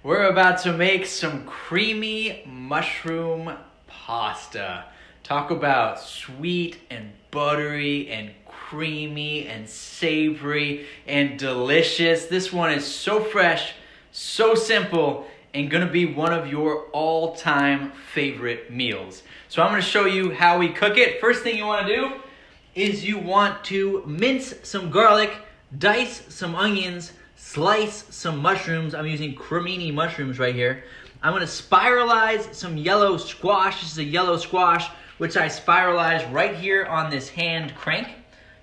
We're about to make some creamy mushroom pasta. Talk about sweet and buttery and creamy and savory and delicious. This one is so fresh, so simple, and gonna be one of your all-time favorite meals. So I'm gonna show you how we cook it. First thing you wanna do is you want to mince some garlic, dice some onions, slice some mushrooms. I'm using cremini mushrooms right here. I'm gonna spiralize some yellow squash. This is a yellow squash, which I spiralize right here on this hand crank.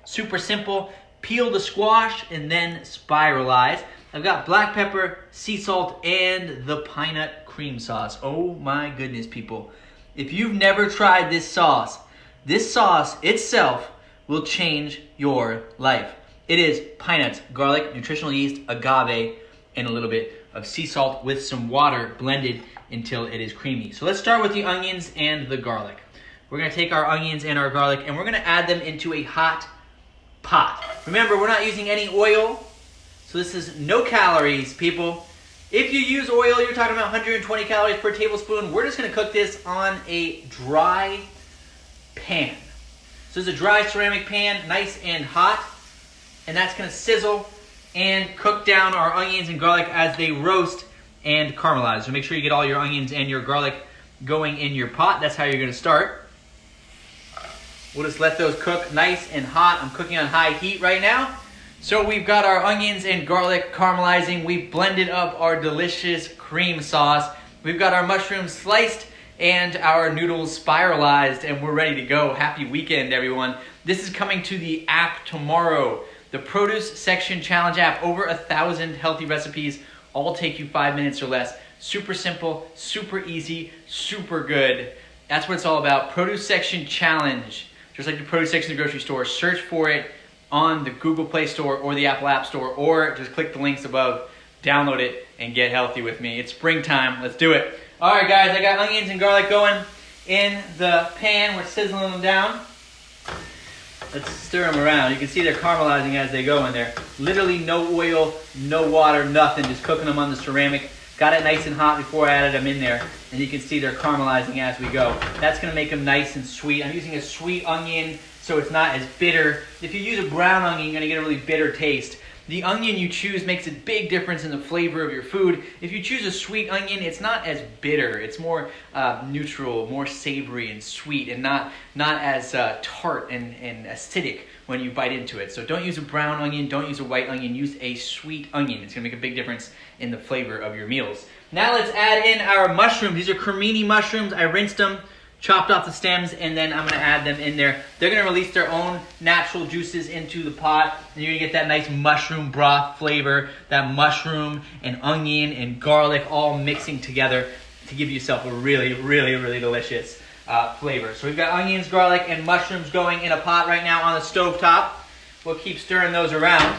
Super simple. Peel the squash and then spiralize. I've got black pepper, sea salt, and the pine nut cream sauce. Oh my goodness, people. If you've never tried this sauce itself will change your life. It is pine nuts, garlic, nutritional yeast, agave, and a little bit of sea salt with some water blended until it is creamy. So let's start with the onions and the garlic. We're gonna take our onions and our garlic and we're gonna add them into a hot pot. Remember, we're not using any oil, so this is no calories, people. If you use oil, you're talking about 120 calories per tablespoon. We're just gonna cook this on a dry pan. So it's a dry ceramic pan, nice and hot, and that's gonna sizzle and cook down our onions and garlic as they roast and caramelize. So make sure you get all your onions and your garlic going in your pot. That's how you're gonna start. We'll just let those cook nice and hot. I'm cooking on high heat right now. So we've got our onions and garlic caramelizing. We've blended up our delicious cream sauce. We've got our mushrooms sliced and our noodles spiralized, and we're ready to go. Happy weekend, everyone. This is coming to the app tomorrow. The Produce Section Challenge app, over 1,000 healthy recipes, all take you 5 minutes or less. Super simple, super easy, super good. That's what it's all about. Produce Section Challenge. Just like the produce section of the grocery store, search for it on the Google Play Store or the Apple App Store, or just click the links above, download it, and get healthy with me. It's springtime. Let's do it. All right, guys, I got onions and garlic going in the pan. We're sizzling them down. Let's stir them around. You can see they're caramelizing as they go in there. Literally no oil, no water, nothing. Just cooking them on the ceramic. Got it nice and hot before I added them in there. And you can see they're caramelizing as we go. That's gonna make them nice and sweet. I'm using a sweet onion so it's not as bitter. If you use a brown onion, you're gonna get a really bitter taste. The onion you choose makes a big difference in the flavor of your food. If you choose a sweet onion, it's not as bitter. It's more neutral, more savory and sweet, and not as tart and acidic when you bite into it. So don't use a brown onion, don't use a white onion, use a sweet onion. It's gonna make a big difference in the flavor of your meals. Now let's add in our mushrooms. These are cremini mushrooms. I rinsed them, chopped off the stems, and then I'm gonna add them in there. They're gonna release their own natural juices into the pot, and you're gonna get that nice mushroom broth flavor, that mushroom and onion and garlic all mixing together to give yourself a really, really, really delicious flavor. So we've got onions, garlic, and mushrooms going in a pot right now on the stove top. We'll keep stirring those around.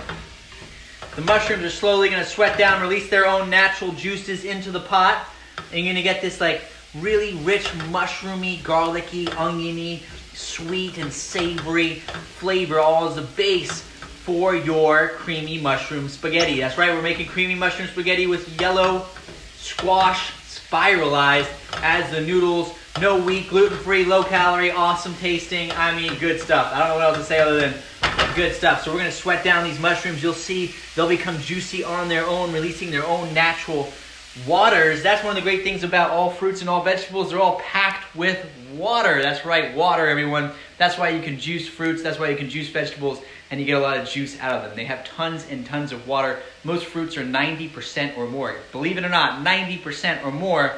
The mushrooms are slowly gonna sweat down, release their own natural juices into the pot, and you're gonna get this like really rich, mushroomy, garlicky, oniony, sweet and savory flavor, all as a base for your creamy mushroom spaghetti. That's right, we're making creamy mushroom spaghetti with yellow squash spiralized as the noodles. No wheat, gluten-free, low-calorie, awesome tasting. I mean, good stuff. I don't know what else to say other than good stuff. So we're gonna sweat down these mushrooms. You'll see they'll become juicy on their own, releasing their own natural waters. That's one of the great things about all fruits and all vegetables. They're all packed with water. That's right, water, everyone. That's why you can juice fruits. That's why you can juice vegetables, and you get a lot of juice out of them. They have tons and tons of water. Most fruits are 90% or more. Believe it or not, 90% or more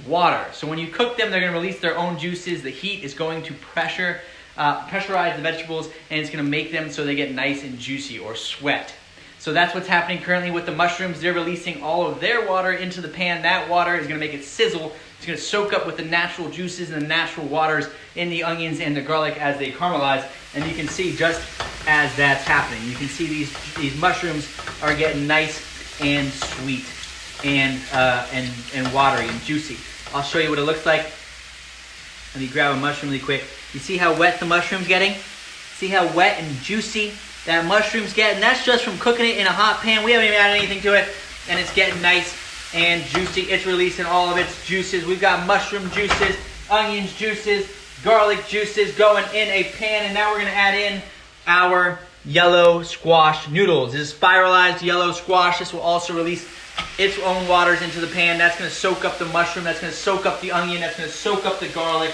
water. So when you cook them, they're going to release their own juices. The heat is going to pressurize the vegetables, and it's going to make them so they get nice and juicy or sweat. So that's what's happening currently with the mushrooms. They're releasing all of their water into the pan. That water is going to make it sizzle. It's going to soak up with the natural juices and the natural waters in the onions and the garlic as they caramelize. And you can see just as that's happening, you can see these mushrooms are getting nice and sweet and watery and juicy. I'll show you what it looks like. Let me grab a mushroom really quick. You see how wet the mushroom's getting? See how wet and juicy that mushroom's getting? That's just from cooking it in a hot pan. We haven't even added anything to it. And it's getting nice and juicy. It's releasing all of its juices. We've got mushroom juices, onions juices, garlic juices going in a pan, and now we're gonna add in our yellow squash noodles. This is spiralized yellow squash. This will also release its own waters into the pan. That's gonna soak up the mushroom, that's gonna soak up the onion, that's gonna soak up the garlic.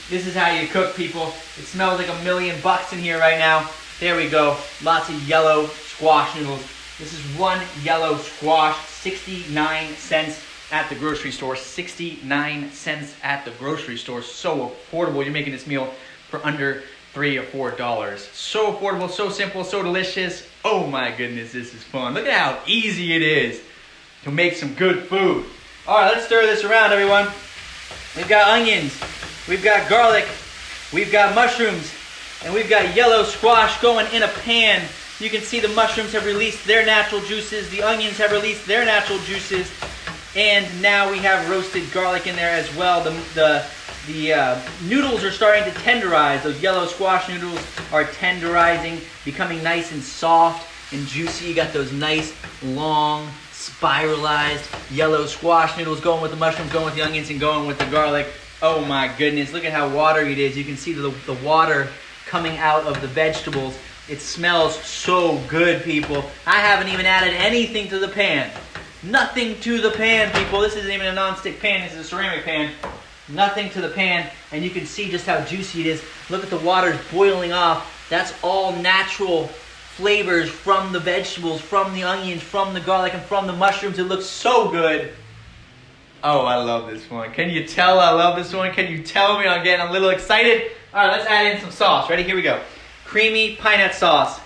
This is how you cook, people. It smells like $1,000,000 in here right now. There we go, lots of yellow squash noodles. This is one yellow squash, 69 cents at the grocery store. 69 cents at the grocery store. So affordable. You're making this meal for under $3 or $4. So affordable, so simple, so delicious. Oh my goodness, this is fun. Look at how easy it is to make some good food. All right, let's stir this around, everyone. We've got onions, we've got garlic, we've got mushrooms, and we've got yellow squash going in a pan. You can see the mushrooms have released their natural juices, the onions have released their natural juices, and now we have roasted garlic in there as well. The noodles are starting to tenderize. Those yellow squash noodles are tenderizing, becoming nice and soft and juicy. You got those nice, long, spiralized yellow squash noodles going with the mushrooms, going with the onions, and going with the garlic. Oh my goodness, look at how watery it is. You can see the water coming out of the vegetables. It smells so good, people. I haven't even added anything to the pan. Nothing to the pan, people. This isn't even a non-stick pan. This is a ceramic pan. Nothing to the pan. And you can see just how juicy it is. Look at the water's boiling off. That's all natural flavors from the vegetables, from the onions, from the garlic, and from the mushrooms. It looks so good. Oh, I love this one. Can you tell I love this one? Can you tell me I'm getting a little excited? All right, let's add in some sauce. Ready? Here we go. Creamy pine nut sauce.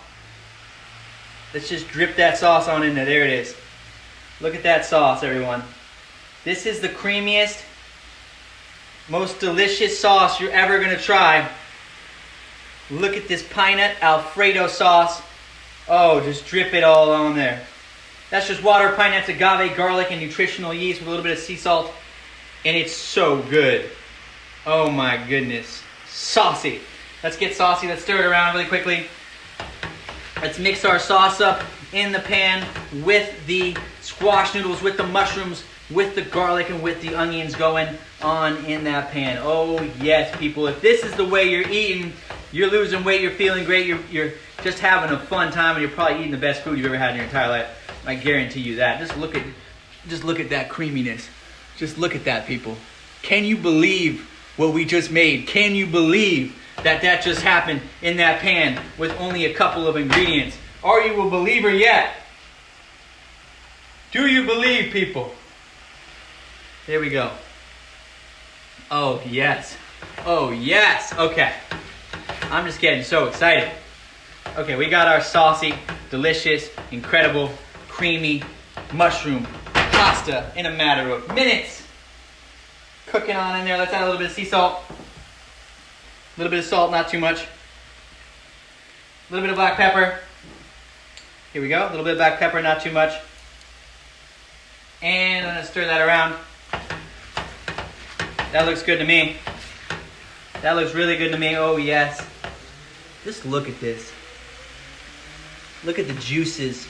Let's just drip that sauce on in there. There it is. Look at that sauce, everyone. This is the creamiest, most delicious sauce you're ever going to try. Look at this pine nut Alfredo sauce. Oh, just drip it all on there. That's just water, pine nuts, agave, garlic, and nutritional yeast with a little bit of sea salt. And it's so good. Oh my goodness. Saucy. Let's get saucy. Let's stir it around really quickly. Let's mix our sauce up in the pan with the squash noodles, with the mushrooms, with the garlic, and with the onions going on in that pan. Oh yes, people. If this is the way you're eating, you're losing weight, you're feeling great, you're just having a fun time, and you're probably eating the best food you've ever had in your entire life. I guarantee you that. Just look at that creaminess. Just look at that, people. Can you believe what we just made? Can you believe that just happened in that pan with only a couple of ingredients? Are you a believer yet? Do you believe, people? There we go. Oh, yes. Oh, yes. Okay. I'm just getting so excited. Okay, we got our saucy, delicious, incredible, creamy mushroom pasta in a matter of minutes. Cooking on in there. Let's add a little bit of sea salt. A little bit of salt, not too much. A little bit of black pepper. Here we go. A little bit of black pepper, not too much. And I'm going to stir that around. That looks good to me. That looks really good to me. Oh, yes. Just look at this. Look at the juices.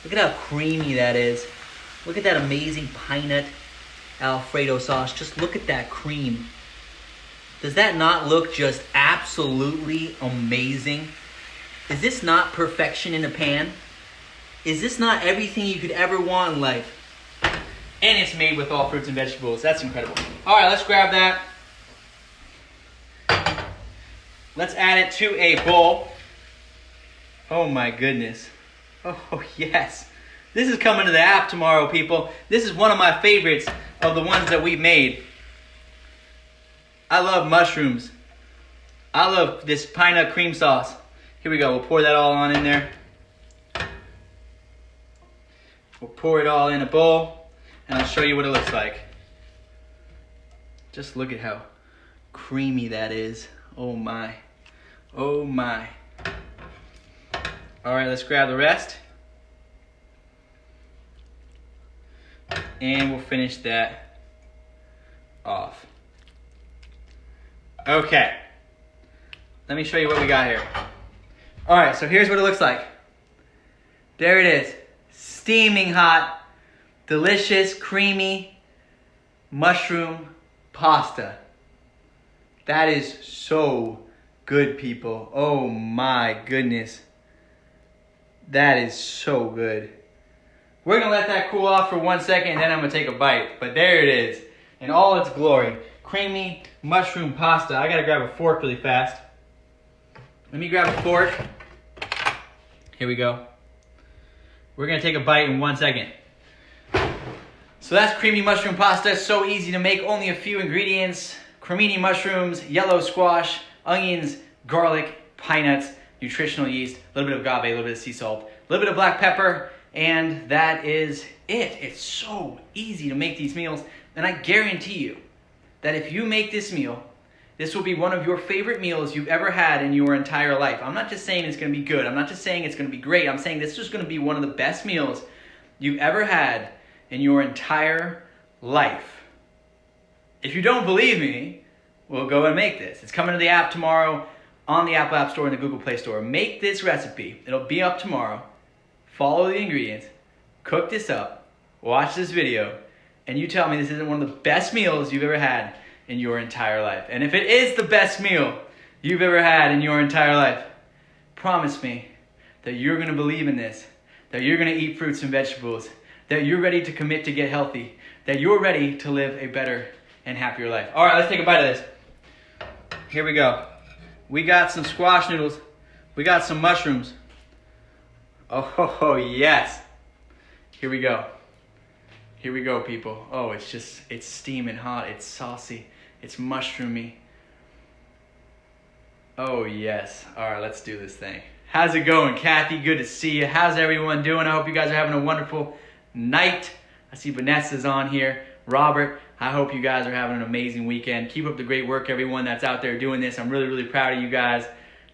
Look at how creamy that is. Look at that amazing pine nut Alfredo sauce. Just look at that cream. Does that not look just absolutely amazing? Is this not perfection in a pan? Is this not everything you could ever want in life? And it's made with all fruits and vegetables. That's incredible. All right, let's grab that. Let's add it to a bowl. Oh my goodness. Oh yes. This is coming to the app tomorrow, people. This is one of my favorites of the ones that we've made. I love mushrooms. I love this pine nut cream sauce. Here we go. We'll pour that all on in there. We'll pour it all in a bowl, and I'll show you what it looks like. Just look at how creamy that is. Oh my. Oh my. All right, let's grab the rest. And we'll finish that off. Okay. Let me show you what we got here. All right, so here's what it looks like. There it is. Steaming hot delicious, creamy mushroom pasta. That is so good, people. Oh my goodness. That is so good. We're gonna let that cool off for 1 second and then I'm gonna take a bite. But there it is, in all its glory. Creamy mushroom pasta. I gotta grab a fork really fast. Let me grab a fork. Here we go. We're gonna take a bite in 1 second. So that's creamy mushroom pasta. So easy to make, only a few ingredients. Cremini mushrooms, yellow squash, onions, garlic, pine nuts, nutritional yeast, a little bit of agave, a little bit of sea salt, a little bit of black pepper, and that is it. It's so easy to make these meals, and I guarantee you that if you make this meal, this will be one of your favorite meals you've ever had in your entire life. I'm not just saying it's going to be good. I'm not just saying it's going to be great. I'm saying this is going to be one of the best meals you've ever had in your entire life. If you don't believe me, we'll go and make this. It's coming to the app tomorrow on the Apple App Store and the Google Play Store. Make this recipe. It'll be up tomorrow. Follow the ingredients. Cook this up. Watch this video. And you tell me this isn't one of the best meals you've ever had in your entire life. And if it is the best meal you've ever had in your entire life, promise me that you're going to believe in this, that you're going to eat fruits and vegetables, that you're ready to commit to get healthy, that you're ready to live a better and happier life. All right, let's take a bite of this. Here we go. We got some squash noodles. We got some mushrooms. Oh, yes. Here we go. Here we go, people. Oh, it's steaming hot. It's saucy. It's mushroomy. Oh, yes. All right, let's do this thing. How's it going, Kathy? Good to see you. How's everyone doing? I hope you guys are having a wonderful night. I see Vanessa's on here. Robert, I hope you guys are having an amazing weekend. Keep up the great work, everyone that's out there doing this. I'm really, really proud of you guys,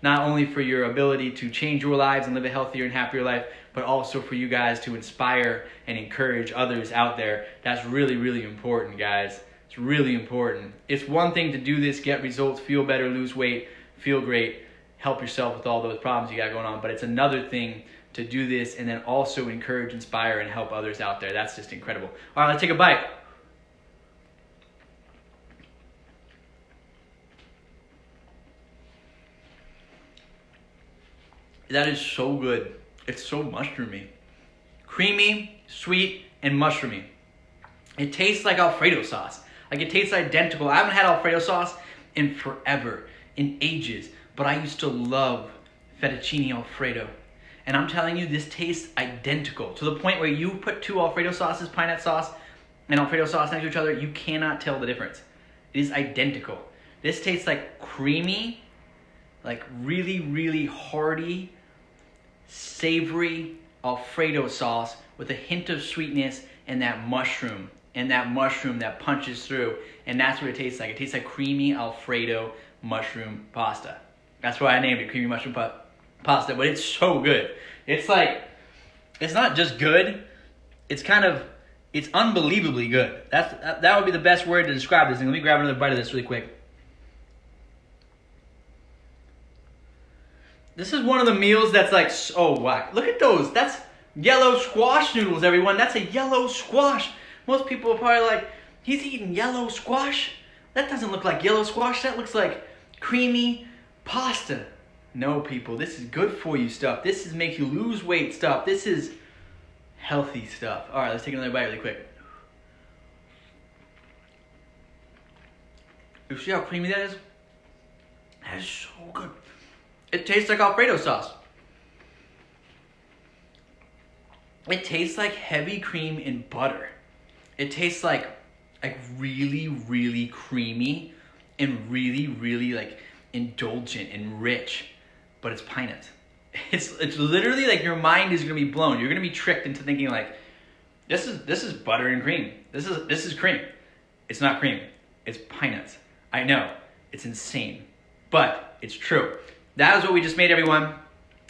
not only for your ability to change your lives and live a healthier and happier life, but also for you guys to inspire and encourage others out there. That's really, really important, guys. It's really important. It's one thing to do this, get results, feel better, lose weight, feel great, help yourself with all those problems you got going on, but it's another thing to do this and then also encourage, inspire, and help others out there. That's just incredible. All right, let's take a bite. That is so good. It's so mushroomy. Creamy, sweet, and mushroomy. It tastes like Alfredo sauce. Like, it tastes identical. I haven't had Alfredo sauce in forever, in ages, but I used to love fettuccine Alfredo. And I'm telling you, this tastes identical to the point where you put two Alfredo sauces, pine nut sauce and Alfredo sauce next to each other, you cannot tell the difference. It is identical. This tastes like creamy, like really, really hearty, savory Alfredo sauce with a hint of sweetness and that mushroom that punches through. And that's what it tastes like. It tastes like creamy Alfredo mushroom pasta. That's why I named it creamy mushroom pasta, but it's so good. It's like, it's not just good, it's unbelievably good. That would be the best word to describe this thing. Let me grab another bite of this really quick. This is one of the meals that's like, oh wow, look at those. That's yellow squash noodles, everyone. That's a yellow squash. Most people are probably like, he's eating yellow squash? That doesn't look like yellow squash. That looks like creamy pasta. No, people, this is good for you stuff. This is make you lose weight stuff. This is healthy stuff. All right, let's take another bite really quick. You see how creamy that is? That is so good. It tastes like Alfredo sauce. It tastes like heavy cream in butter. It tastes like really, really creamy and really, really like indulgent and rich, but it's pine nuts. It's literally like your mind is gonna be blown. You're gonna be tricked into thinking like, this is butter and cream. This is cream. It's not cream. It's pine nuts. I know it's insane, but it's true. That is what we just made, everyone.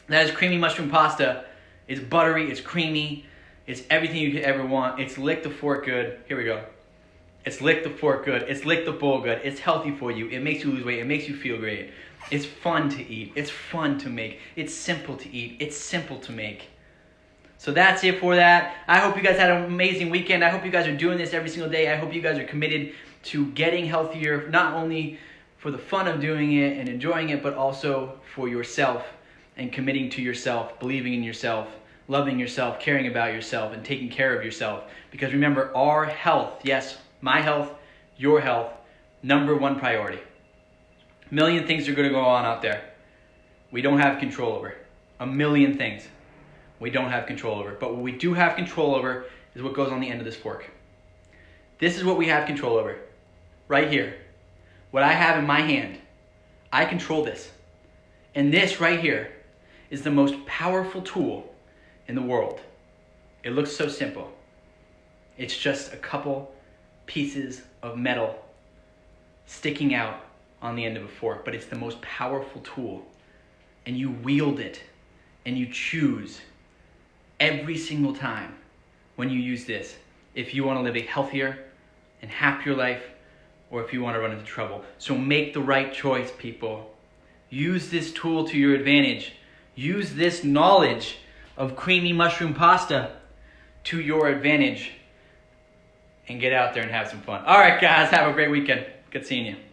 That is creamy mushroom pasta. It's buttery, it's creamy, it's everything you could ever want. It's lick the fork good. Here we go. It's lick the fork good. It's lick the bowl good. It's healthy for you. It makes you lose weight. It makes you feel great. It's fun to eat. It's fun to make. It's simple to eat. It's simple to make. So that's it for that. I hope you guys had an amazing weekend. I hope you guys are doing this every single day. I hope you guys are committed to getting healthier, not only for the fun of doing it and enjoying it, but also for yourself and committing to yourself, believing in yourself, loving yourself, caring about yourself, and taking care of yourself. Because remember, our health, yes, my health, your health, number one priority. A million things are going to go on out there. We don't have control over. A million things we don't have control over. But what we do have control over is what goes on the end of this fork. This is what we have control over. Right here. What I have in my hand. I control this. And this right here is the most powerful tool in the world. It looks so simple. It's just a couple pieces of metal sticking out on the end of a fork, but it's the most powerful tool. And you wield it and you choose every single time when you use this if you want to live a healthier and happier life or if you want to run into trouble. So make the right choice, people. Use this tool to your advantage. Use this knowledge of creamy mushroom pasta to your advantage and get out there and have some fun. All right, guys, have a great weekend. Good seeing you.